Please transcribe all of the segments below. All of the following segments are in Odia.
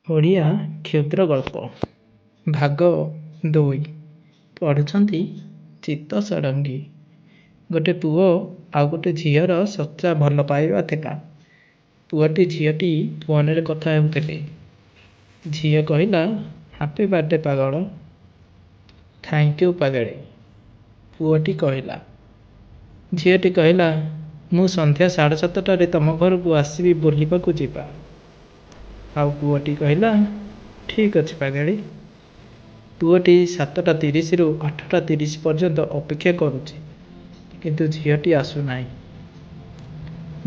ଓଡ଼ିଆ କ୍ଷୁଦ୍ର ଗଳ୍ପ ଭାଗ 2 ପଢ଼ୁଛନ୍ତି ଚିତ୍ତ ଷଡ଼ଙ୍ଗୀ। ଗୋଟେ ପୁଅ ଆଉ ଗୋଟେ ଝିଅର ସଚ୍ଚା ଭଲ ପାଇବା ଥିଲା। ପୁଅଟି ଝିଅଟି ଫୋନରେ କଥା ହେଉଥିଲେ। ଝିଅ କହିଲା, ହାପି ବାର୍ଥଡେ ପାଗଳ। ଥ୍ୟାଙ୍କ ୟୁ ପାଗଳୀ, ପୁଅଟି କହିଲା। ଝିଅଟି କହିଲା, ମୁଁ ସନ୍ଧ୍ୟା 7:30ଟାରେ ତମ ଘରକୁ ଆସିବି, ବୁଲିବାକୁ ଯିବା। ଆଉ ପୁଅଟି କହିଲା, ଠିକ୍ ଅଛି ପାଗଳୀ। ପୁଅଟି 7:30ରୁ 8:30 ପର୍ଯ୍ୟନ୍ତ ଅପେକ୍ଷା କରୁଛି, କିନ୍ତୁ ଝିଅଟି ଆସୁନାହିଁ।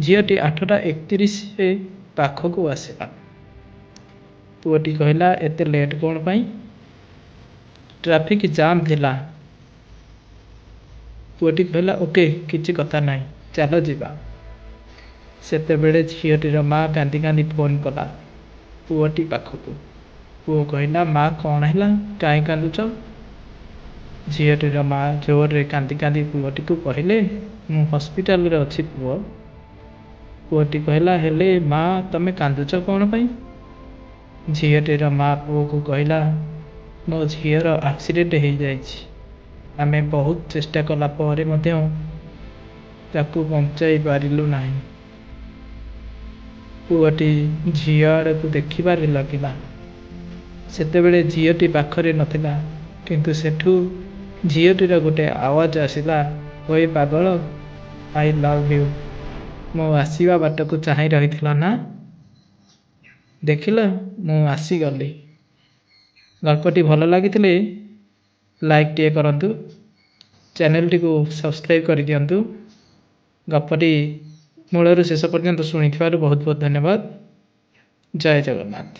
ଝିଅଟି 8:31ରେ ପାଖକୁ ଆସିଲା। ପୁଅଟି କହିଲା, ଏତେ ଲେଟ୍ କ'ଣ ପାଇଁ? ଟ୍ରାଫିକ୍ ଜାମ୍ ଥିଲା। ପୁଅଟି କହିଲା, ଓକେ, କିଛି କଥା ନାହିଁ, ଚାଲ ଯିବା। ସେତେବେଳେ ଝିଅଟିର ମା କାନ୍ଦି କାନ୍ଦି ଫୋନ୍ କଲା ପୁଅଟି ପାଖକୁ। ପୁଅ କହିଲା, ମା କ'ଣ ହେଲା, କାହିଁ କାନ୍ଦୁଛ? ଝିଅଟିର ମା ଜୋରରେ କାନ୍ଦି କାନ୍ଦି ପୁଅଟିକୁ କହିଲେ, ମୁଁ ହସ୍ପିଟାଲରେ ଅଛି ପୁଅ। ପୁଅଟି କହିଲା, ହେଲେ ମା ତମେ କାନ୍ଦୁଛ କ'ଣ ପାଇଁ? ଝିଅଟିର ମା ପୁଅକୁ କହିଲା, ମୋ ଝିଅର ଆକ୍ସିଡେଣ୍ଟ ହେଇଯାଇଛି। ଆମେ ବହୁତ ଚେଷ୍ଟା କଲା ପରେ ମଧ୍ୟ ତାକୁ ବଞ୍ଚାଇ ପାରିଲୁ ନାହିଁ। ପୁଅଟି ଝିଅ ଆଡ଼କୁ ଦେଖିବାରେ ଲାଗିଲା। ସେତେବେଳେ ଝିଅଟି ପାଖରେ ନଥିଲା, କିନ୍ତୁ ସେଠୁ ଝିଅଟିର ଗୋଟେ ଆୱାଜ ଆସିଲା, ଓଏ ପାଗଳ, ଆଇ ଲଭ୍ ୟୁ। ମୋ ଆସିବା ବାଟକୁ ଚାହିଁ ରହିଥିଲ ନା? ଦେଖିଲ, ମୁଁ ଆସିଗଲି। ଗଳ୍ପଟି ଭଲ ଲାଗିଥିଲେ ଲାଇକ୍ଟିଏ କରନ୍ତୁ, ଚ୍ୟାନେଲଟିକୁ ସବସ୍କ୍ରାଇବ୍ କରିଦିଅନ୍ତୁ। ଗପଟି ମୂଳରୁ ଶେଷ ପର୍ଯ୍ୟନ୍ତ ଶୁଣିଥିବାରୁ ବହୁତ ବହୁତ ଧନ୍ୟବାଦ। ଜୟ ଜଗନ୍ନାଥ।